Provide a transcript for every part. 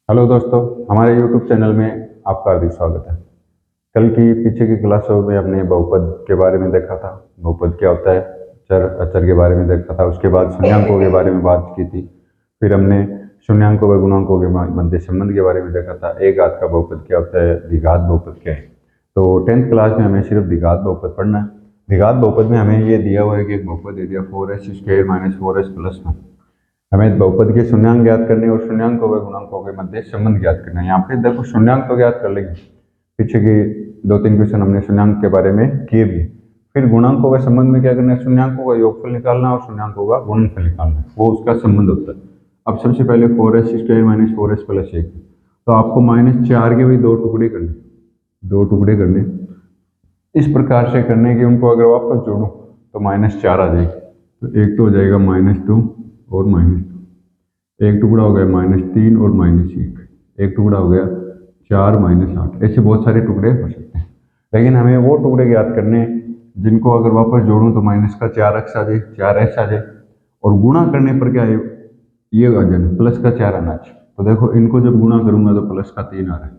Hello दोस्तों, हमारे YouTube channel में आपका हार्दिक स्वागत है। कल की पीछे की क्लासों में हमने बहुपद के बारे में देखा था। बहुपद क्या होता है, चर अचर के बारे में देखा था। उसके बाद शून्यांकों के बारे में बात की थी। फिर हमने शून्यांकों व गुणांकों के मध्य संबंध के बारे में देखा था। एक घात का बहुपद क्या होता है, द्विघात बहुपद क्या है। तो 10th क्लास में हमें सिर्फ द्विघात बहुपद पढ़ना है। द्विघात बहुपद में हमें ये दिया हुआ है कि एक बहुपद दे दिया 4s² - 4s + 1। हमें बहुपद के शून्यांक ज्ञात करने और शून्यांकों व गुणांकों के मध्य संबंध ज्ञात करना है। यहाँ पे देखो शून्यांक तो ज्ञात कर लेंगे, पीछे की 2-3 क्वेश्चन हमने शून्यांक के बारे में किए भी। फिर गुणांकों के संबंध में क्या करना है, शून्यांकों का योगफल निकालना और शून्यांकों का गुणनफल निकालना है, वो उसका संबंध होता है। अब सबसे पहले 4s² - 4s + 1, तो आपको -4 के भी दो टुकड़े करने। इस प्रकार से करने की उनको अगर वापस जोड़ूं तो -4 आ जाएगी। तो एक तो हो जाएगा -2 और -2, एक टुकड़ा हो गया -3 और -1, एक टुकड़ा हो गया 4 - 8। ऐसे बहुत सारे टुकड़े हो सकते हैं, लेकिन हमें वो टुकड़े याद करने हैं जिनको अगर वापस जोड़ूं तो -4x आ जाए, 4s आ जाए। और गुणा करने पर क्या है, ये आ जाए +4 आना चाहिए। तो देखो इनको जब गुणा करूंगा तो +3 आ रहा है,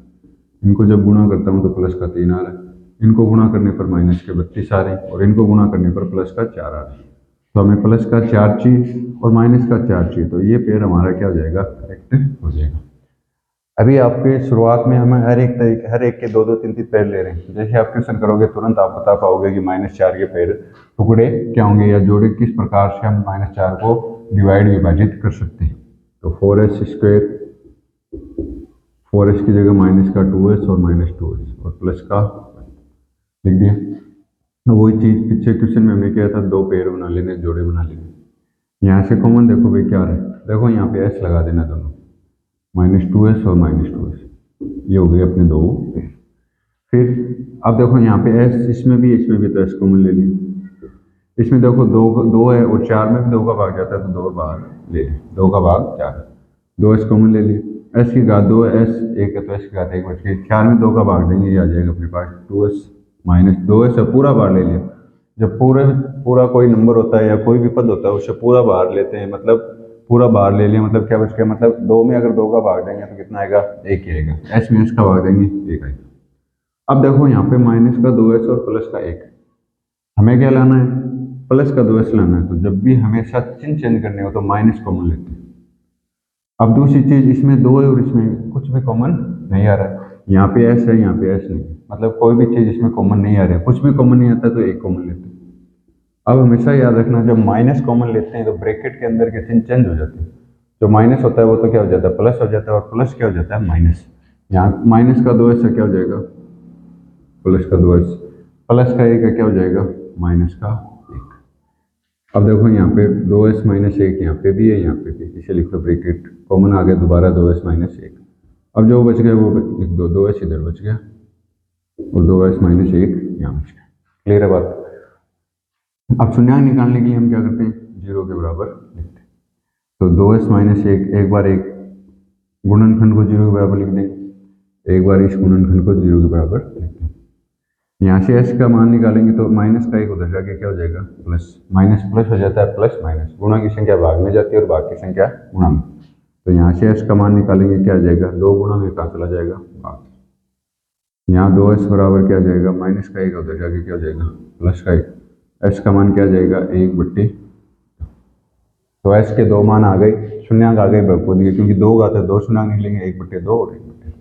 इनको जब गुणा करता हूँ तो +3 आ रहा है, इनको गुणा करने पर -32 आ रहे हैं और इनको गुणा करने पर +4 आ रहा है। तो हमें +4 चाहिए और -4 चाहिए, तो ये पेयर हमारा क्या हो जाएगा, करेक्ट हो जाएगा। अभी आपके शुरुआत में हमें हर एक के 2-2, 3-3 पेयर ले रहे हैं। जैसे आप क्वेश्चन करोगे तुरंत आप बता पाओगे कि -4 के पेयर टुकड़े क्या होंगे या जोड़े किस प्रकार से हम -4 को विभाजित कर सकते हैं। तो 4s की जगह माइनस का 2s और -2s और प्लस का लिख दिया। तो वही चीज पिछले क्वेश्चन में हमने किया था, दो पेयर बना लेने, जोड़े बना लेने। यहाँ से कॉमन देखो भाई क्या रहा है, देखो यहाँ पे s लगा देना दोनों, -2s और -2s, ये हो गए अपने दो पेयर। फिर अब देखो यहाँ पे s, इसमें भी तो s कॉमन ले लिया। इसमें देखो दो है और 4 में भी 2 का भाग जाता है, तो 2 बाहर ले लिया, 2 का भाग 4, 2s कॉमन ले लिया। s की घात 2 है, s 1 है तो s की घात 1 बच गई। 4 में 2 का भाग देंगे, ये आ जाएगा अपने पास 2s - 2s है, पूरा बाहर ले लिया। जब पूरा कोई नंबर होता है या कोई भी पद होता है उससे पूरा बाहर लेते हैं, मतलब पूरा बाहर ले लिया, मतलब क्या बच गया, मतलब 2 में अगर 2 का भाग देंगे तो कितना आएगा, 1 ही आएगा। s में s का भाग देंगे, 1 आएगा। अब देखो यहाँ पे माइनस का 2s और प्लस का 1, हमें क्या लाना है, प्लस का 2s लाना है। तो जब भी हमेशा चिन्ह चेंज करने हो तो माइनस कॉमन लेते हैं। अब दूसरी चीज, इसमें 2 है और इसमें कुछ भी कॉमन नहीं आ रहा है, यहाँ पे s है, यहाँ पे s नहीं है, मतलब कोई भी चीज इसमें कॉमन नहीं आ रही है, कुछ भी कॉमन नहीं आता तो एक कॉमन लेते हैं। अब हमेशा याद रखना, जब माइनस कॉमन लेते हैं तो ब्रैकेट के अंदर के चिन्ह चेंज हो जाते हैं। जो माइनस होता है वो तो क्या हो जाता है, प्लस हो जाता है, और प्लस क्या हो जाता है, माइनस। यहाँ माइनस का 2s है, क्या हो जाएगा, प्लस का 2s, प्लस का 1 है, क्या हो जाएगा, माइनस का 1। अब देखो यहाँ पे 2s - 1 यहाँ पे भी है, यहाँ पे भी, इसे लिखो ब्रैकेट कॉमन आ गया, दोबारा 2s - 1। अब जो बच गया वो लिख दो, 2s इधर बच गया और 2s - 1 यहाँ बच गया। क्लियर है बात। अब शून्यंक निकालने के लिए हम क्या करते हैं, 0 के बराबर लिखते हैं। तो 2s - 1, एक बार एक गुणनखंड को 0 के बराबर लिख देंगे, एक बार इस गुणनखंड को 0 के बराबर लिख देंगे। यहाँ से s का मान निकालेंगे तो माइनस का 1 उधर जाके क्या हो जाएगा, प्लस। माइनस प्लस हो जाता है, प्लस माइनस, गुणा की संख्या भाग में जाती है और भाग की संख्या गुणा में। तो यहाँ से s का मान निकालेंगे, क्या आ जाएगा, 2 गुणा में कहाँ चला जाएगा, भाग। यहाँ 2s बराबर क्या आ जाएगा, माइनस का 1 उधर जाके क्या हो जाएगा, प्लस का 1। s का मान क्या आ जाएगा, 1/। तो s के दो मान आ गए, शून्यंक आ गए बहुपद के, क्योंकि 2 घात है, 2 शून्यंक निकलेंगे, 1/2 और 1/2।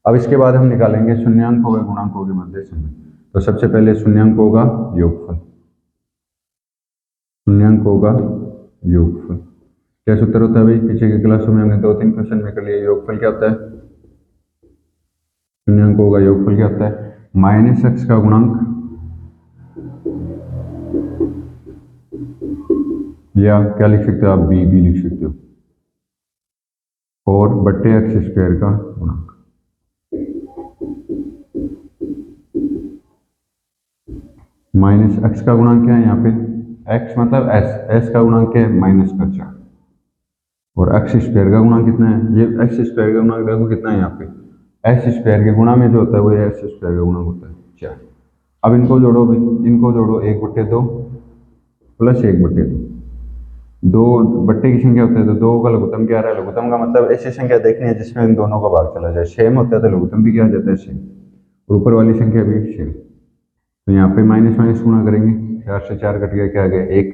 अब इसके बाद हम निकालेंगे शून्यंकों व गुणांकों के मध्य संबंध। तो सबसे पहले शून्यंकों का योगफल, शून्यंकों का योगफल क्या सूत्र होता है भाई, पीछे की क्लासों में हमने 2-3 क्वेश्चन में कर लिया। योगफल क्या होता है, शून्यंकों का योगफल क्या होता है, -x का गुणांक, या क्या लिख सकते हो आप, b भी लिख सकते हो, और बट्टे x² का गुणांक। -x का गुणांक क्या है यहाँ पे, x मतलब s का गुणांक क्या है, -4, और x² का गुणांक कितना है, ये x² का गुणांक देखो कितना है यहाँ पे, s² के गुणा में जो होता है वो s² का गुणांक होता है 4। अब इनको जोड़ो भाई, इनको जोड़ो, 1/2 प्लस 1/2, दो बट्टे की संख्या होता है तो दो का लघुत्तम क्या आ रहा है, लघुत्तम का मतलब ऐसी संख्या देखनी है जिसमें इन दोनों का भाग चला जाए। सेम होता है तो लघुत्तम भी क्या आ जाता है, सेम, और ऊपर वाली संख्या भी सेम। तो यहाँ पे माइनस माइनस गुणा करेंगे, 4 से 4 कट गया, क्या आ गया, एक,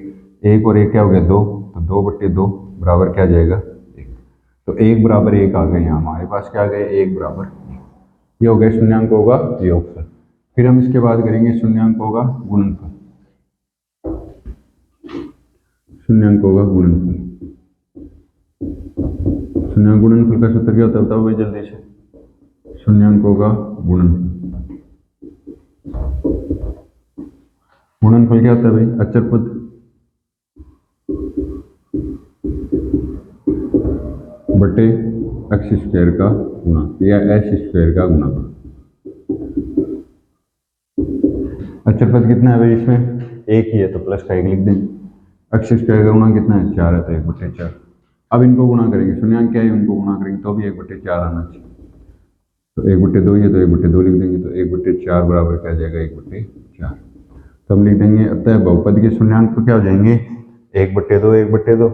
एक और एक क्या हो गया, दो, तो 2/2 बराबर क्या आ जाएगा, एक। तो 1 बराबर 1 आ गया, यहाँ हमारे पास क्या आ गया, 1 बराबर 1। ये हो गया शून्यांकों का योगफल। फिर हम इसके बाद करेंगे शून्यांकों का गुणनफल। शून्यांकों का गुणनफल, शून्यांक गुणनफल का सूत्र क्या होता है बताओ भाई जल्दी से। शून्यांकों का गुणनफल, गुणनफल क्या होता है भाई, अचर पद बटे एक्स स्क्वायर का गुणा या एस स्क्वायर का गुणा। अचर पद कितना है भाई, इसमें एक ही है तो प्लस का एक लिख देंगे। एक्स स्क्वायर का गुणा कितना है, 4 है तो 1/4। अब इनको गुणा करेंगे, शून्यांक क्या है, उनको गुणा करेंगे तो भी 1/4 आना चाहिए। तो 1/2 ही है तो 1/2 लिख देंगे, तो 1/4 बराबर क्या आ जाएगा, 1/4। तो हम लिख देंगे अतः बहुपद के शून्यांक तो क्या हो जाएंगे, 1/2 1/2,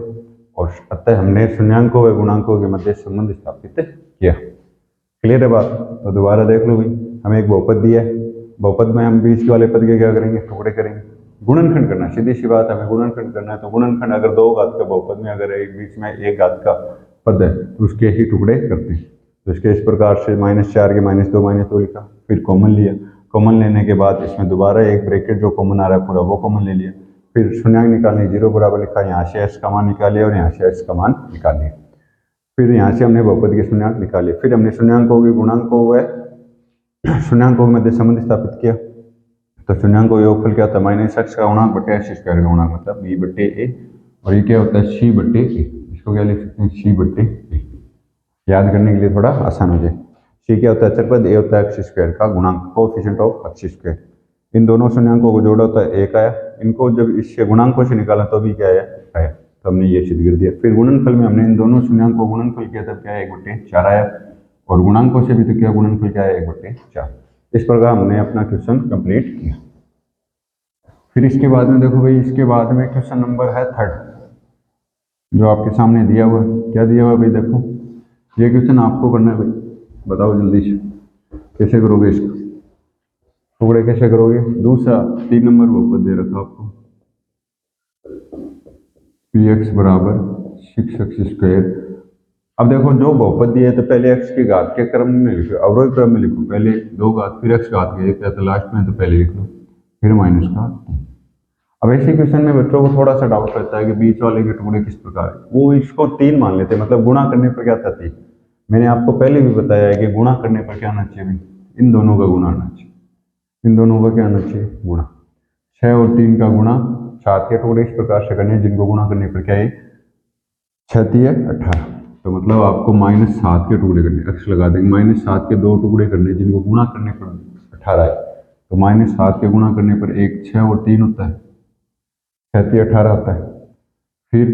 और अतः हमने शून्यांकों व गुणांकों के मध्य संबंध स्थापित किया। क्लियर है बात। तो दोबारा देख लो भाई, हमें एक बहुपद दिया है, बहुपद में हम बीच वाले पद के क्या करेंगे, टुकड़े करेंगे, गुणनखंड करना, सीधी सी बात है, हमें गुणनखंड करना है। तो गुणनखंड अगर 2 घात का बहुपद में अगर एक बीच में 1 घात का पद है तो उसके ही टुकड़े करते हैं। तो इसके इस प्रकार से -4 के -2 लिखा, फिर कॉमन लिया, कॉमन लेने के बाद इसमें दोबारा एक ब्रैकेट जो कॉमन आ रहा है पूरा वो कॉमन ले लिया, फिर शून्यांक निकालने 0 बराबर लिखा, यहाँ से एक्स का मान निकाल लिया और यहाँ से एक्स का मान निकाल लिया। फिर यहाँ से हमने बहुपद के शून्यांक निकाले, फिर हमने शून्यांकों के गुणांकों व शून्यांकों के मध्य संबंध स्थापित किया। तो शून्यांकों का योगफल क्या होता है, -x का गुणांक बटे x स्क्वायर का गुणांक, मतलब b/a, और ये क्या होता है, c/a। इसको क्या लिख सकते हैं, c/a, याद करने के लिए थोड़ा आसान हो जाए। c क्या होता है, अचर पद, a होता है एक्स स्क्वायर का गुणांक, कोएफिशिएंट ऑफ एक्स स्क्वायर। इन दोनों शून्यांकों को जोड़ा होता है 1 आया, इनको जब इससे गुणांकों से निकाला तो भी क्या आया, तो हमने ये सिद्ध कर दिया। फिर गुणनफल में हमने इन दोनों शून्यांकों को गुणनफल किया तब क्या है, 1/4 आया, और गुणांकों से भी तो क्या गुणनफल क्या है, 1/4। इस प्रकार हमने अपना क्वेश्चन कंप्लीट किया। फिर इसके बाद में देखो भाई, इसके बाद में क्वेश्चन नंबर है 3 जो आपके सामने दिया हुआ है। क्या दिया हुआ है भाई, देखो ये क्वेश्चन आपको करना है भाई, बताओ जल्दी से कैसे करोगे इसको, टुकड़े कैसे करोगे। दूसरा 3 नंबर बहुपद दे रखा आपको, px बराबर 6x²। अब देखो जो बहुपद दिया है तो पहले x के घात के क्रम में लिखो, अवरोही क्रम में लिखो, पहले 2 घात फिर x घात के, एक तो लास्ट में तो पहले लिख लो, फिर माइनस का। अब ऐसे क्वेश्चन में बच्चों को थोड़ा सा डाउट रहता है कि बीच वाले के टुकड़े किस प्रकार है, वो इसको 3 मान लेते हैं, मतलब गुणा करने पर क्या आता है 3। मैंने आपको पहले भी बताया है कि गुणा करने पर क्या आना चाहिए, इन दोनों का गुणा आना चाहिए, इन दोनों का क्या आना चाहिए, गुणा। 6 और 3 का गुणा, 7 के टुकड़े इस प्रकार से करने हैं जिनको गुणा करने पर क्या है, 6×3 = 18। तो मतलब आपको -7 के टुकड़े करने, x लगा देंगे, -7 के 2 टुकड़े करने जिनको गुणा करने पर 18 है। तो -7 के गुणा करने पर एक 6 और 3 होता है, 6×3 = 18 होता है, फिर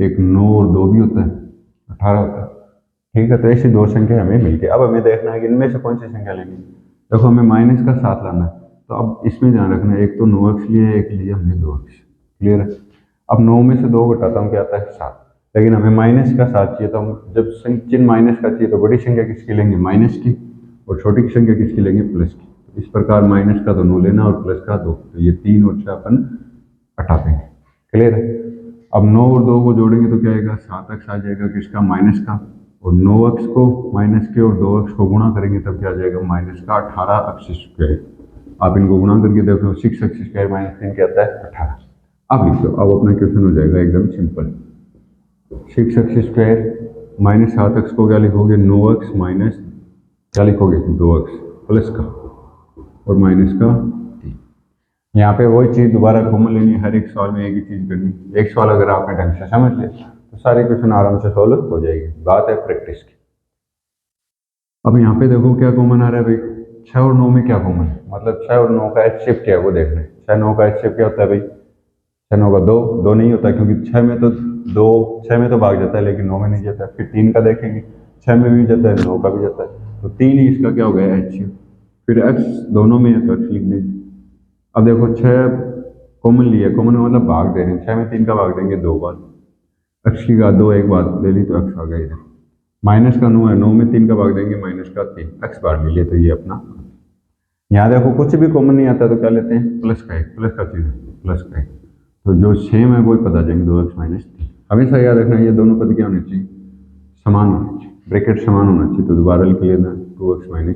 एक 9 और 2 भी होता है, 18 होता है। ठीक है, तो ऐसी 2 संख्या हमें मिल गई। अब हमें देखना है कि इनमें से कौन सी संख्या लेनी। देखो हमें माइनस का 7 लाना है, तो अब इसमें ध्यान रखना है, एक तो 9x लिया है, एक लिया हमने 2x। क्लियर है। अब 9 में से 2 घटाता हूँ क्या आता है, 7। लेकिन हमें माइनस का 7 चाहिए, तो हम जब चिन्ह माइनस का चाहिए तो बड़ी संख्या किसकी लेंगे, माइनस की, और छोटी संख्या किसकी लेंगे, प्लस की। तो इस प्रकार माइनस का तो 9 लेना और प्लस का 2, तो ये 3 और 6 अपन हटा देंगे। क्लियर है। अब 9 और 2 को जोड़ेंगे तो क्या आएगा, 7x आ जाएगा किसका, माइनस का, और 9x को माइनस के और 2x को गुणा करेंगे तब क्या आ जाएगा, माइनस का 18x²। आप इनको गुणा करके देखो, 6x² - 3 क्या आता है, 18। अब लिखो, अब अपना क्वेश्चन हो जाएगा एकदम सिंपल। 6x² - 7x को क्या लिखोगे, 9x माइनस क्या लिखोगे, 2x प्लस का और माइनस का 3। यहाँ पे वही चीज़ दोबारा कॉमन लेनी है, हर एक सवाल में एक ही चीज़ करनी। एक सवाल अगर आपने ढंग से समझ लिया तो सारे क्वेश्चन आराम से सॉल्व हो जाएगी, बात है प्रैक्टिस की। अब यहाँ पे देखो क्या कॉमन आ रहा है भाई, 6 और 9 में क्या कॉमन है, मतलब 6 और 9 का HCF क्या है वो देखना है। 6 9 का HCF क्या होता है भाई, 6 9 का 2, 2 नहीं होता क्योंकि 6 में तो 2, 6 में तो भाग जाता है लेकिन 9 में नहीं जाता। फिर 3 का देखेंगे, 6 में भी जाता है, 9 का भी जाता है, तो 3 ही इसका क्या हो गया, HCF। फिर x दोनों में है तो x लिख देंगे। अब देखो 6 कॉमन लिया, कॉमन मतलब भाग दे रहे हैं, 6 में 3 का भाग देंगे 2 बार, एक्स की घात 2 एक बात ले ली तो एक्स आ गया इधर। माइनस का 9 है, 9 में 3 का भाग देंगे, माइनस का 3, एक्स बार ले लिए तो ये अपना। यहाँ देखो कुछ भी कॉमन नहीं आता तो क्या लेते हैं, प्लस का एक, प्लस का चिन्ह, प्लस का एक, तो जो सेम है वही पता जाएंगे, 2x-3। हमेशा याद रखना ये दोनों पद क्या होने चाहिए, समान होने चाहिए, ब्रैकेट समान होना चाहिए। तो दोबारा लिख लेना 2x-3।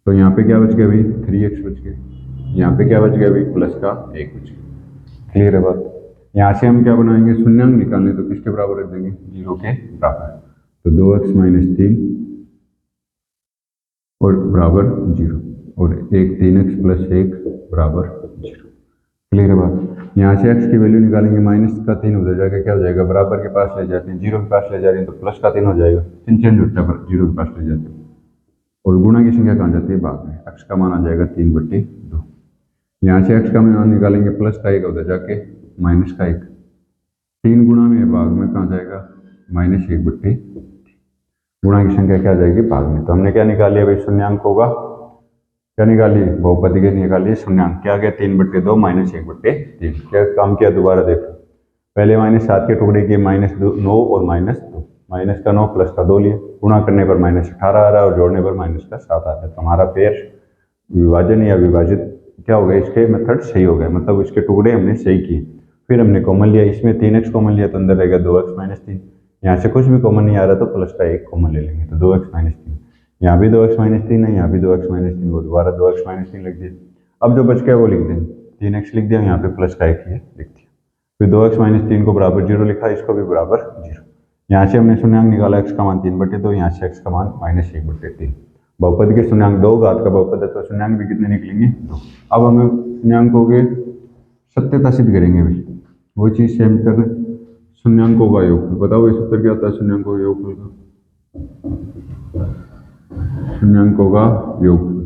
तो यहाँ पे क्या बच गया भाई, 3x बच गया। यहाँ पे क्या बच गया भाई, प्लस का 1 बच गया। क्लियर है बात। यहाँ से हम क्या बनाएंगे, शून्यांक निकालने तो किसके बराबर रख देंगे, 0 के बराबर। तो 2x-3 और बराबर 0, और एक 3x+1 बराबर 0। क्लियर है बात। यहाँ से x की वैल्यू निकालेंगे, माइनस का 3 उधर जाएगा, क्या हो जाएगा, बराबर के पास ले जाते हैं, 0 के पास ले जा रहे हैं तो प्लस का 3 हो जाएगा, चिन्ह चेंज होता है पर 0 के पास ले जाते हैं। और गुणा की संख्या कहाँ जाती है, भाग में, x का मान आ जाएगा 3/2। यहाँ से x का मान निकालेंगे, प्लस का 1 उधर जाके माइनस का 1, 3 गुणा में भाग में कहाँ जाएगा, -1/3। गुणा की संख्या क्या जाएगी, भाग में। तो हमने क्या निकाल लिया भाई, शून्यांक होगा, क्या निकाली, बहुपदी के निकालिए शून्यांक, क्या गया 3/2 -1/3। क्या काम किया, दोबारा देखो, पहले -7 के टुकड़े किए, -9 और -2, माइनस का 9 प्लस का 2 लिए, गुणा करने पर -18 आ रहा है और जोड़ने पर -7 आ रहा है। तो हमारा पेयर विभाजन या विभाजित क्या हो गया, इसके मेथड सही हो गया, मतलब इसके टुकड़े हमने सही किए। फिर हमने कॉमन लिया, इसमें 3x कॉमन लिया तो अंदर रहेगा 2x-3। यहाँ से कुछ भी कॉमन नहीं आ रहा तो प्लस का 1 कॉमन ले लेंगे, तो 2x-3। यहाँ भी 2x-3 है, यहाँ भी 2x-3, वो दोबारा 2x-3 लिख दिया। अब जो बच गया वो लिख देंगे, 3x लिख दिया, यहाँ पे प्लस का 1 लिख दिया। फिर 2x-3 को बराबर 0 लिखा, इसको भी बराबर 0। यहाँ से हमने शून्यांक निकाला, x का मान 3/2, यहाँ से x का मान -1/3। बहुपद के शून्यांक 2, घात का बहुपद है तो शून्यांक भी कितने निकलेंगे, 2। अब हम शून्यांकों के सत्यता सिद्ध करेंगे भाई, वही चीज सेम कर रहे हैं। शून्यांकों का योगफल, बताओ भाई सूत्र क्या होता है शून्यांकों के योगफल का, शून्यांकों का योगफल,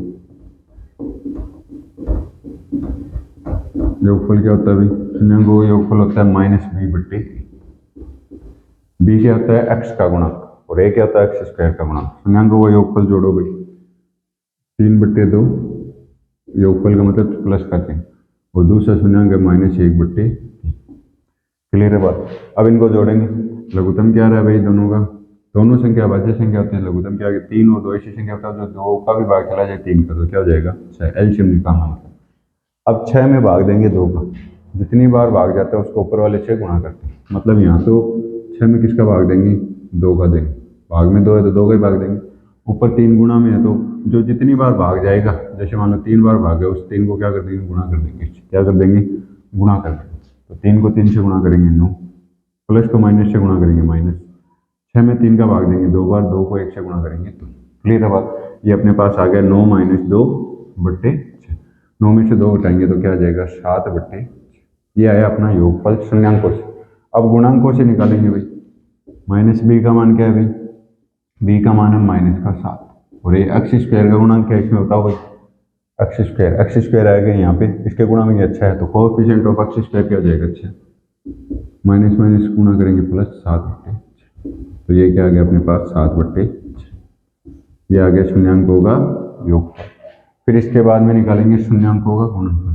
योगफल क्या होता है भाई, शून्यांकों का योगफल होता है -b/3। b क्या होता है, x का गुणक, और a क्या होता है, x² का गुणक। शून्यांकों का योगफल जोड़ो भाई, 3/2, योगफल का मतलब प्लस का चिन्ह, और दूसरा शून्यांक है -1/3। क्लियर है बात। अब इनको जोड़ेंगे, लघुत्तम क्या रहा है भाई दोनों का, दोनों संख्या भाज्य संख्या होती है, लघुत्तम क्या, 3 और 2 ऐसी संख्या होता है जो 2 का भी भाग चला जाए 3 का तो क्या हो जाएगा, 6। एलसीएम निकालना मतलब। अब 6 में भाग देंगे 2 का, जितनी बार भाग जाता है उसको ऊपर वाले 6 गुणा करते हैं, मतलब यहाँ तो 6 में किसका भाग देंगे, 2 का देंगे, भाग में 2 है तो 2 का ही भाग देंगे। ऊपर 3 गुणा में है तो जो जितनी बार भाग जाएगा, जैसे मान लो 3 बार भाग गया, उस 3 को क्या कर देंगे, गुणा कर देंगे, क्या कर देंगे, गुणा कर देंगे। तो 3 को 3 से गुणा करेंगे 9, प्लस को माइनस से गुणा करेंगे माइनस, 6 में 3 का भाग देंगे 2 बार, 2 को 1 से गुणा करेंगे तो। क्लियर है बात। ये अपने पास आ गया 9 - 2/6। 9 में से 2 घटाएंगे तो क्या आ जाएगा, 7/6। ये आया अपना योगफल शून्यांकों से। अब गुणांकों से निकालेंगे भाई, -b का मान क्या है भाई, b का मान है -7, और ये x² का गुणांक क्या है इसमें बताओ भाई, x² आएगा यहाँ पे, इसके गुणा में अच्छा है तो कोएफिशिएंट ऑफ x² क्या हो जाएगा, अच्छा, माइनस माइनस गुणा करेंगे प्लस 7/6, तो ये क्या आ गया अपने पास 7/6। ये आ गया शून्यांकों का योगफल। फिर इसके बाद में निकालेंगे शून्यांकों का गुणनफल।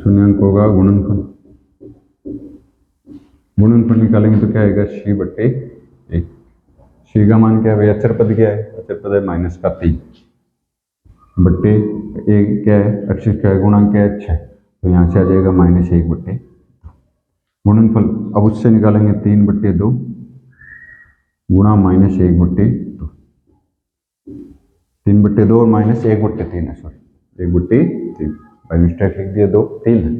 शून्यांकों का गुणनफल, गुणनफल निकालेंगे तो क्या आएगा, c/1। c का मान क्या है भाई, अचर पद क्या है, अचर पद है -3 बट्टे एक क्या है, x² गुणांक क्या है 6, तो यहाँ से आ जाएगा -1/2 गुणनफल। अब उससे निकालेंगे 3/2 गुणा -1/2, 3/2 और -1/3 है, सॉरी 1/3, बाई मिस्टेक लिख दिया, 2 3 है।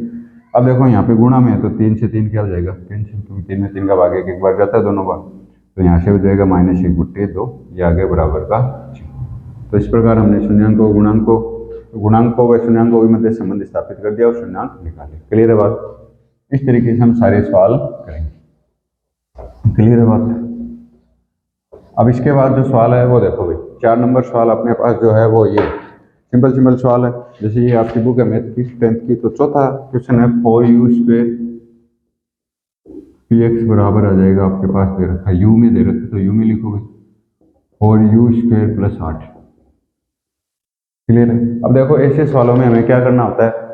अब देखो यहाँ पे गुणा में है तो 3 से 3 क्या हो जाएगा, कैंसिल, क्योंकि 3 में 3 का भाग एक बार जाता है दोनों बार, तो यहाँ से हो जाएगा -1/2, ये आ गया बराबर का 6। तो इस प्रकार हमने शून्यांकों गुणांकों व शून्यांकों के मध्य संबंध स्थापित कर दिया और शून्यांक निकाले। क्लियर है बात। इस तरीके से हम सारे सवाल करेंगे। क्लियर है बात। अब इसके बाद जो सवाल है वो देखो भाई, 4 नंबर सवाल अपने पास जो है वो ये सिंपल सवाल है। जैसे ये आपकी बुक है मैथ की 10th की, तो चौथा क्वेश्चन है 4u² px बराबर आ जाएगा, आपके पास दे रखा है u में दे रखा है तो u में लिखोगे 4u² + 8। क्लियर है। अब देखो ऐसे सवालों में हमें क्या करना होता है,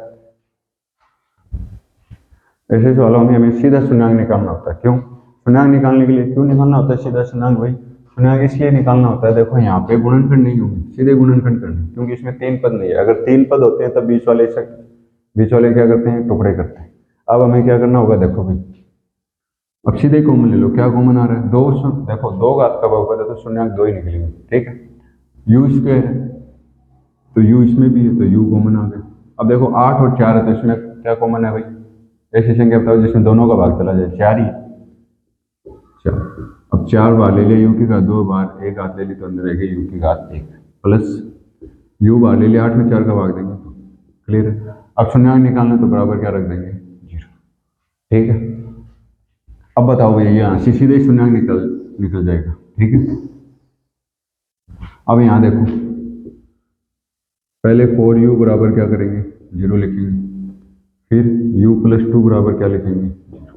ऐसे सवालों में हमें सीधा शून्यंक निकालना होता है। क्यों शून्यंक निकालने के लिए क्यों निकालना होता है सीधा शून्यंक भाई? शून्यंक इसलिए निकालना होता है, देखो यहाँ पे गुणनखंड नहीं होंगे, सीधे गुणनखंड करने, क्योंकि इसमें 3 पद नहीं है। अगर 3 पद होते हैं तब बीच वाले क्या करते हैं, टुकड़े करते हैं। अब हमें क्या करना होगा, देखो भाई अब सीधे कॉमन ले लो, क्या कॉमन आ रहा है, देखो 2 घात का बहुपद है तो शून्यंक 2 ही निकलेंगे, ठीक है। यू स्क्वायर है तो यू इसमें भी है तो यू कॉमन आ गया। अब देखो 8 और 4 है तो इसमें क्या कॉमन है भाई, ऐसी संख्या बताओ जिसमें दोनों का भाग चला जाए, 4 ही। 4, अब 4 बार ले लिया यू की घात, 2 बार एक घात ले ली तो अंदर रहेगी यू की घात 1 प्लस यू बार ले लिया, 8 में 4 का भाग देंगे, क्लियर है। अब शून्यंक निकालना तो बराबर क्या रख देंगे, 0, ठीक है। अब बताओ भैया यहाँ से सीधे शून्यंक निकल जाएगा, ठीक है। अब यहाँ देखो पहले 4u बराबर क्या करेंगे, 0 लिखेंगे, फिर u प्लस 2 बराबर क्या लिखेंगे, 0।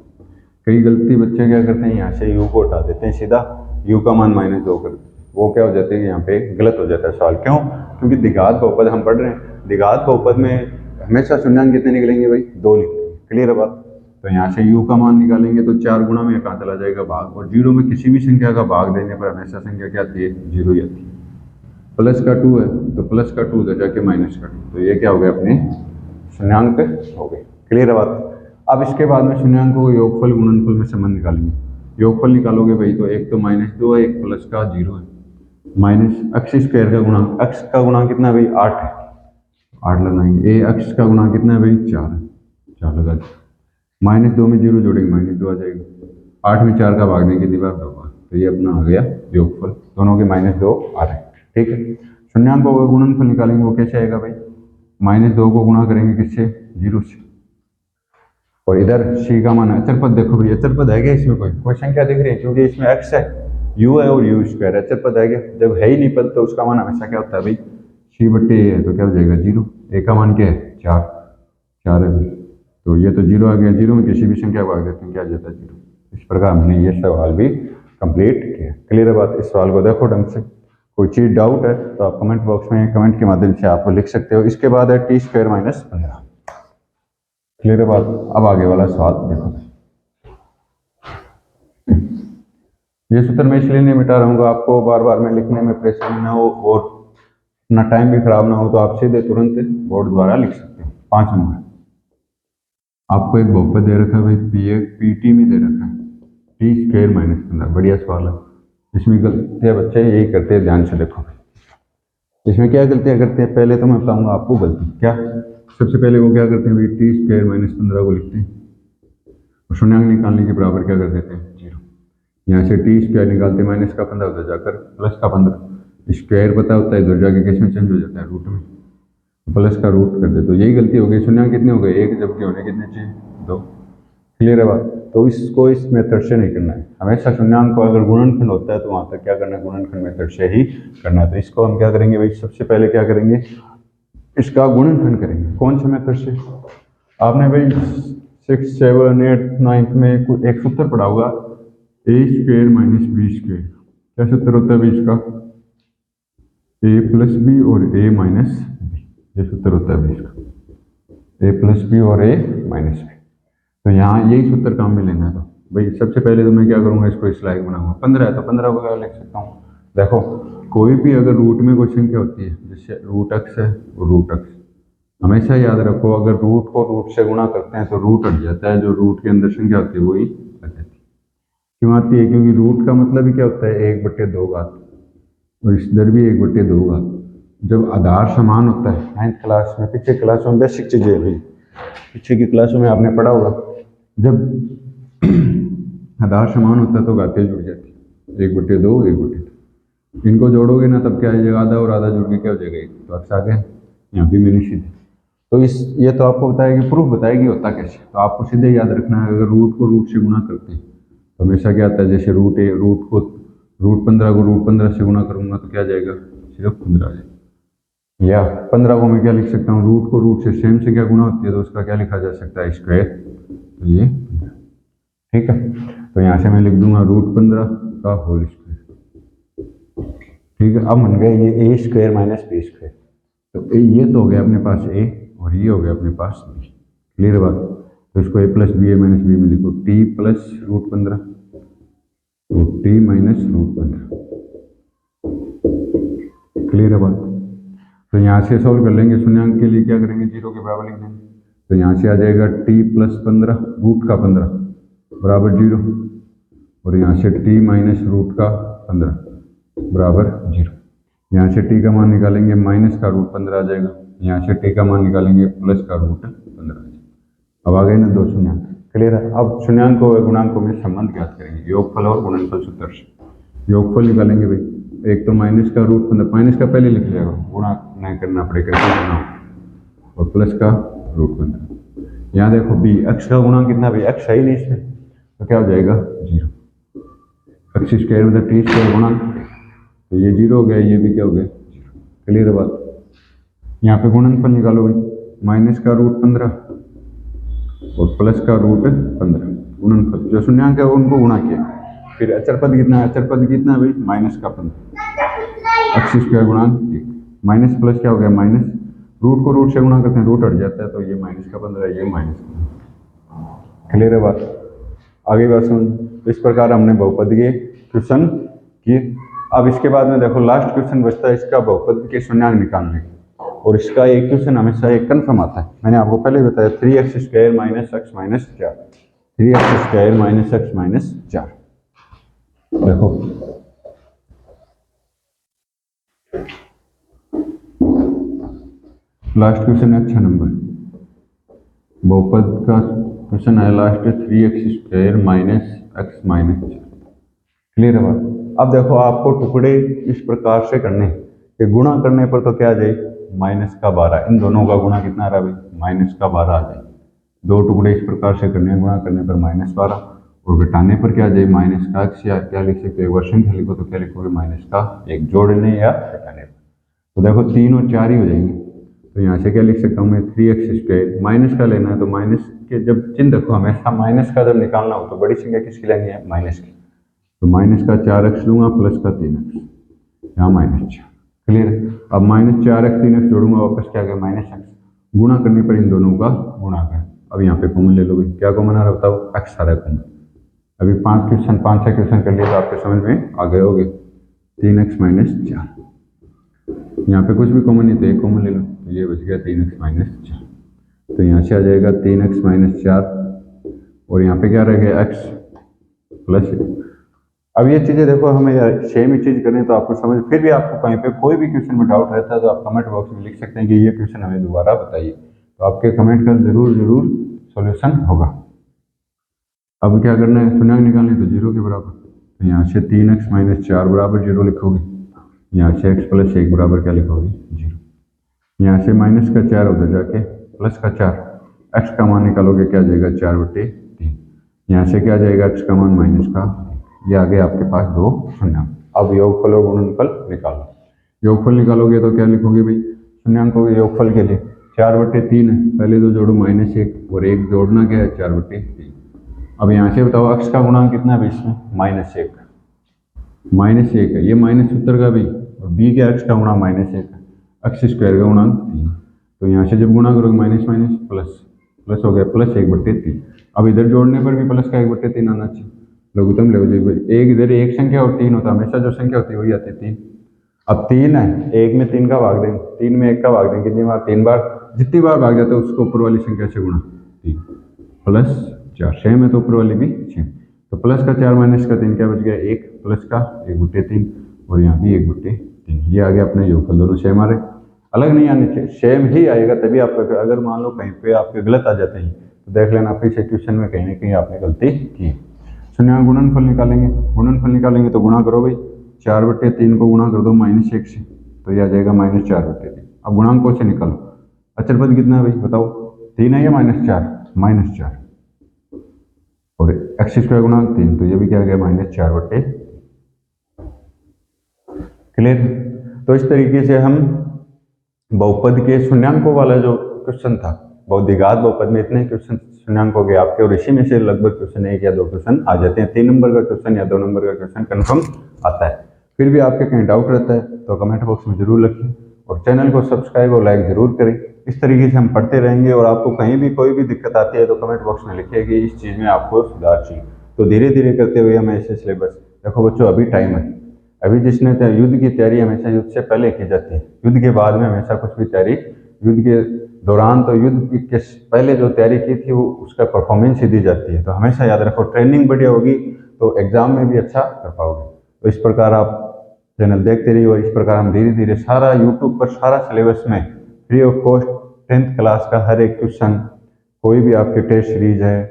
कई गलती बच्चे क्या करते हैं, यहाँ से u को हटा देते हैं, सीधा u का मान -2 कर देते हैं। वो क्या हो जाते हैं, यहाँ पे गलत हो जाता है सवाल। क्यों, क्योंकि द्विघात बहुपद हम पढ़ रहे हैं, द्विघात बहुपद में हमेशा शून्यंक कितने निकलेंगे भाई, 2 निकलेंगे, क्लियर है बात। तो यहाँ से u का मान निकालेंगे तो 4 गुणा में कहाँ चला जाएगा, भाग, और 0 में किसी भी संख्या का भाग देने पर हमेशा संख्या क्या आती है, 0 ही आती है। प्लस का 2 है तो प्लस का 2 उधर जाके माइनस का 2, तो ये क्या हो गया, अपने शून्यंक हो गए, क्लियर है बात। अब इसके बाद में शून्यंकों को योगफल गुणनफल में संबंध निकालेंगे। योगफल निकालोगे भाई तो एक तो -2 है, एक प्लस का 0 है, माइनस अक्ष स्क्वायर का गुणा, अक्ष का गुणा कितना है भाई, 8 है, 8 लगाएंगे। ए अक्ष का गुणा कितना है भाई, 4 है, 4 लगा दिया। -2 में 0 जोड़ेंगे -2 आ जाएगा, 8 में 4 का भाग देंगे, दीवार 2 बार, तो ये अपना आ गया योगफल, दोनों के -2 आ रहे हैं, ठीक है। शून्यंकों का गुणनफल निकालेंगे, वो कैसे आएगा भाई, -2 को गुणा करेंगे किससे, 0 से, और इधर c का मान अचर पद, देखो भाई अचर पद है क्या इसमें, कोई संख्या दिख रही है, क्योंकि इसमें x है, u है और u स्क्वायर है, अचर पद है क्या, जब है ही नहीं पद तो उसका मान हमेशा क्या होता है भाई, c/a है तो क्या हो जाएगा, 0। a का मान क्या है, 4, 4 है भाई, तो ये तो 0 आ गया, 0 में किसी भी संख्या को भाग देते हैं, क्या आ जाता है, 0। इस प्रकार हमने ये सवाल भी कंप्लीट किया, क्लियर है बात। इस सवाल को देखो ढंग से, कोई चीज डाउट है तो आप कमेंट बॉक्स में कमेंट के माध्यम से आप लिख सकते हो। इसके बाद है t² - 15, क्लियर है बात। अब आगे वाला सवाल देखो, ये सूत्र मैं इसलिए नहीं मिटा रहूंगा, आपको बार बार में लिखने में परेशानी ना हो और अपना टाइम भी खराब ना हो, तो आप सीधे तुरंत बोर्ड द्वारा लिख सकते हो। 5 नंबर, आपको एक बहुपद दे रखा है भाई, पीटी में दे रखा है t² - 15, बढ़िया सवाल है। इसमें गलतियां बच्चे यही करते हैं, ध्यान से देखो इसमें क्या गलतियां करते हैं, पहले तो मैं बताऊंगा आपको गलती क्या। सबसे पहले वो क्या करते हैं भाई, t² - 15 को लिखते हैं और शून्यंक निकालने के बराबर क्या कर देते हैं, 0। यहाँ से t² निकालते हैं, माइनस का 15 उधर जाकर प्लस का 15, स्क्वायर पता होता है इधर जाके किस में चेंज हो जाता है, रूट में, प्लस का रूट कर दे, तो यही गलती हो गई। शून्यंक कितने हो गए, 1, जबकि होने कितने चाहिए, 2, क्लियर है बात। तो इसको इस मेथड से नहीं करना है, हमेशा शून्यंक को अगर गुणनखंड होता है तो वहां तक क्या करना है, गुणनखंड मेथड से ही करना है। तो इसको हम क्या करेंगे भाई, सबसे पहले क्या करेंगे, इसका गुणनखंड करेंगे। कौन से मेथड से, आपने भाई 6, 7, 8, 9 में एक सूत्र पढ़ा होगा, a² - b²। क्या सूत्र होता है भाई इसका, a + b और a - b, ये सूत्र होता है भाई इसका, a + b और a - b। तो यहाँ यही सूत्र काम में लेना है। तो भाई सबसे पहले तो मैं क्या करूंगा, इसको इस लायक बनाऊंगा, 15 है तो 15 को क्या लिख सकता हूँ, देखो कोई भी अगर रूट में कोई संख्या होती है, जैसे रूट x है और रूट x, हमेशा याद रखो अगर रूट को रूट से गुणा करते हैं तो रूट हट जाता है, जो रूट के अंदर संख्या होती है वही हट जाती है। क्यों आती है, क्योंकि रूट का मतलब ही क्या होता है, 1/2 घात, और इधर भी 1/2 घात। जब आधार समान होता है, 9th क्लास में, पीछे क्लासों में बेसिक चीजें है भाई, पीछे की क्लासों में आपने पढ़ा होगा, जब आधार समान होता है तो घातें जुड़ जाती है, 1/2, 1/2, इनको जोड़ोगे ना तब क्या आ जाएगा, आधा और आधा जुड़ के क्या हो जाएगा, तो अक्स आ गया, यहाँ भी मैंने सीधे। तो ये तो आपको बताएगी, प्रूफ बताएगी होता कैसे, तो आपको सीधे याद रखना है, अगर रूट को रूट से गुणा करते हैं तो हमेशा क्या आता है, जैसे रूट 15 को रूट 15 से गुणा करूंगा तो क्या जाएगा, सिर्फ 15 आ जाएगा। या 15 को मैं क्या लिख सकता हूँ, रूट को रूट से सेम से क्या गुणा होती है तो उसका क्या लिखा जा सकता है, स्क्वायर, तो ये 15, ठीक है। तो यहाँ से मैं लिख दूंगा √15 का होल स्क्वायर, ठीक है। अब बन गया ये a² - b²। तो ये तो हो गया अपने पास ए और ये हो गया अपने पास बी। क्लियर बात। तो इसको ए प्लस बी ए माइनस बी में लिखो टी प्लस रूट 15 तो टी माइनस रूट 15। क्लियर है बात। तो यहाँ से सॉल्व कर लेंगे, शून्यांक के लिए क्या करेंगे, जीरो के बराबर लिख देंगे। तो यहाँ से आ जाएगा टी प्लस 15 रूट का 15 बराबर जीरो और यहाँ से टी माइनस रूट का 15 बराबर जीरो। यहाँ से टी का मान निकालेंगे माइनस का रूट 15 आ जाएगा, यहाँ से टी का मान निकालेंगे प्लस का रूट 15 आ जाएगा। अब आ गए ना दो शून्यांक। क्लियर है। अब शून्यांकों और गुणांकों में संबंध ज्ञात करेंगे, योगफल और गुणनफल सूत्र से। योगफल निकालेंगे भाई, एक तो माइनस का रूट 15, माइनस का पहले लिख लिया, गुणा नहीं करना पड़ेगा और प्लस का रूट 15। यहाँ देखो बी अक्ष का गुणांक कितना, भाई अक्ष है ही नहीं इसमें, तो क्या हो जाएगा जीरो। अक्ष स्क्वायर मतलब टी स्क्वायर गुणांक, तो ये जीरो हो गया, ये भी क्या हो गया जीरो। क्लियर बात। यहाँ पे गुणनफल निकालो भाई, माइनस का रूट 15 और प्लस का रूट 15 गुणनफल। जो शून्यांक है उनको गुणा किया। फिर अचर पद कितना है, अचर पद कितना है भाई माइनस का 15, अक्ष स्क्वायर गुणांक माइनस प्लस क्या हो गया माइनस, रूट को रूट से गुणा करते हैं रूट हट जाता है, तो ये माइनस का 15 ये माइनस का। क्लियर है बात। आगे बात समझ। इस प्रकार हमने बहुपद के क्वेश्चन किए। अब इसके बाद में देखो लास्ट क्वेश्चन बचता है इसका बहुपद के शून्यांक निकालने का, और इसका एक क्वेश्चन हमेशा एक कन्फर्म आता है। मैंने आपको पहले बताया 3x square minus x minus 4, 3x square minus x minus 4। देखो लास्ट क्वेश्चन है 6 नंबर, बहुपद का क्वेश्चन है last 3x square minus x minus 4। Clear है बात। अब देखो आपको टुकड़े इस प्रकार से करने कि गुणा करने पर तो क्या आ जाए माइनस का 12, इन दोनों का गुणा कितना आ रहा है भाई माइनस का 12 आ जाए। दो टुकड़े इस प्रकार से करने हैं, गुणा करने पर माइनस 12 और घटाने पर क्या आ जाए माइनस का एक्स, या क्या लिख सकते हो एक बार संख्या लिखो तो क्या लिखोगे माइनस का एक, जोड़ने या घटाने पर। तो देखो 3 और 4 ही हो जाएंगे, तो यहाँ से क्या लिख सकता हूँ मैं 3x स्क्वायर, माइनस का लेना है तो माइनस के जब चिन्ह रखो हमेशा माइनस का जब निकालना हो तो बड़ी संख्या किसकी लेनी है माइनस की, तो माइनस का 4x लूंगा प्लस का 3x, यहाँ माइनस 4। क्लियर है। अब माइनस 4x 3x जोड़ूंगा वापस क्या गया माइनस एक्स, गुणा करने पर इन दोनों का गुणा कर। अब यहाँ पे कॉमन ले लो भाई, क्या कॉमन आ रहा बताओ एक्स आ रहा है कॉमन। अभी 5-6 क्वेश्चन कर लिए तो आपके समझ में आ गए होगे। 3x माइनस 4, यहाँ पे कुछ भी कॉमन नहीं तो एक कॉमन ले लो, तो ये बच गया 3x माइनस 4। तो यहाँ से आ जाएगा 3x माइनस 4 और यहाँ पे क्या रह गया x प्लस। अब ये चीज़ें देखो हमें सेम ही चीज़ करें तो आपको समझ, फिर भी आपको कहीं पे कोई भी क्वेश्चन में डाउट रहता है तो आप कमेंट बॉक्स में लिख सकते हैं कि ये क्वेश्चन हमें दोबारा बताइए, तो आपके कमेंट का जरूर सॉल्यूशन होगा। अब क्या करना है, शून्यांक निकालने तो जीरो के बराबर, तो यहाँ से 3x माइनस 4 बराबर जीरो लिखोगे, यहाँ से x प्लस 1 बराबर क्या लिखोगे जीरो, यहाँ से माइनस का 4 उधर जाके प्लस का 4, x का मान निकालोगे क्या जाएगा 4/3, यहाँ से क्या जाएगा x का मान माइनस का, ये आ गया आपके पास दो शून्यांक। अब योगफल और गुणनफल निकालो। योगफल निकालोगे तो क्या लिखोगे भाई, शून्यांकों के योगफल के लिए 4/3 है, पहले तो जोड़ो -1 और 1 जोड़ना क्या है 4/3। अब यहाँ से बताओ x का गुणांक कितना है भाई इसमें -1 है, ये माइनस उत्तर का भाई, और b के x का गुणांक -1 है, x स्क्वायर का गुणांक 3। तो यहाँ से जब गुणा करोगे माइनस माइनस प्लस हो गया प्लस 1/3। अब इधर जोड़ने पर भी प्लस का 1/3 आना चाहिए, लघुत्तम ले जाइए भाई, एक इधर एक संख्या और 3 होता है, हमेशा जो संख्या होती है वही आती है 3। अब 3 है, एक में 3 का भाग देंगे, 3 में 1 का भाग देंगे, कितनी बार 3 बार, जितनी बार भाग जाता है उसको ऊपर वाली संख्या से गुणा, 3 प्लस 4 सेम है तो ऊपर वाली भी सेम, तो प्लस का 4 माइनस का 3 क्या बच गया 1 प्लस का 1/3 और यहाँ भी 1/3। ये आ गया अपने योगफल, दोनों सेम आ रहे, अलग नहीं आने चाहिए, सेम ही आएगा तभी आपका। अगर मान लो कहीं पे आपके गलत आ जाते हैं तो देख लेना फिर से क्वेश्चन में कहीं ना कहीं आपने गलती की। शून्यांक गुणनफल निकालेंगे तो गुणा करो भाई, 4/3 को गुणा कर दो -1 से, तो ये आ जाएगा -4/3। अब गुणांकों से निकालो, अचर पद कितना है भाई बताओ, 3 है या -4 और x स्क्वायर गुणांक 3, तो ये भी क्या आ गया -4/3। क्लियर। तो इस तरीके से हम बहुपद के शून्यांकों वाला जो क्वेश्चन था, द्विघात बहुपद में इतने क्वेश्चन शून्यांक हो गए आपके, और इसी में से लगभग क्वेश्चन 1 या 2 क्वेश्चन आ जाते हैं, 3 नंबर का क्वेश्चन या 2 नंबर का क्वेश्चन कंफर्म आता है। फिर भी आपके कहीं डाउट रहता है तो कमेंट बॉक्स में जरूर लिखिए, और चैनल को सब्सक्राइब और लाइक ज़रूर करें। इस तरीके से हम पढ़ते रहेंगे और आपको कहीं भी कोई भी दिक्कत आती है तो कमेंट बॉक्स में लिखिए कि इस चीज़ में आपको सुधार चाहिए। तो धीरे धीरे करते हुए हम ऐसे सिलेबस, देखो बच्चों अभी टाइम है, अभी जिसने युद्ध की तैयारी हमेशा युद्ध से पहले की जाती है, युद्ध के बाद में हमेशा कुछ भी तैयारी, युद्ध के दौरान तो युद्ध के पहले जो तैयारी की थी वो उसका परफॉर्मेंस ही दी जाती है। तो हमेशा याद रखो, ट्रेनिंग बढ़िया होगी तो एग्जाम में भी अच्छा कर पाओगे। तो इस प्रकार आप चैनल देखते रहिए और इस प्रकार हम धीरे धीरे सारा यूट्यूब पर सारा सिलेबस में free of cost 10th class का हर एक क्वेश्चन, कोई भी आपके टेस्ट सीरीज है,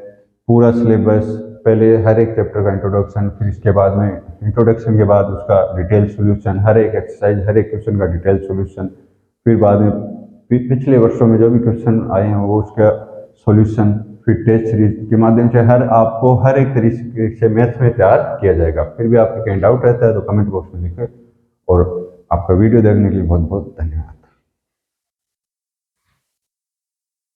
पूरा सिलेबस, पहले हर एक चैप्टर का इंट्रोडक्शन, फिर इसके बाद में इंट्रोडक्शन के बाद उसका डिटेल सॉल्यूशन, हर एक एक्सरसाइज हर एक क्वेश्चन का डिटेल सॉल्यूशन, फिर बाद में पिछले वर्षों में जो भी क्वेश्चन आए हैं वो उसका सॉल्यूशन, फिर टेस्ट सीरीज के माध्यम से आपको हर एक तरीके से मैथ्स में तैयार किया जाएगा। फिर भी आपके कहीं डाउट रहता है तो कमेंट बॉक्स में लिखें और आपका वीडियो देखने के लिए बहुत बहुत धन्यवाद।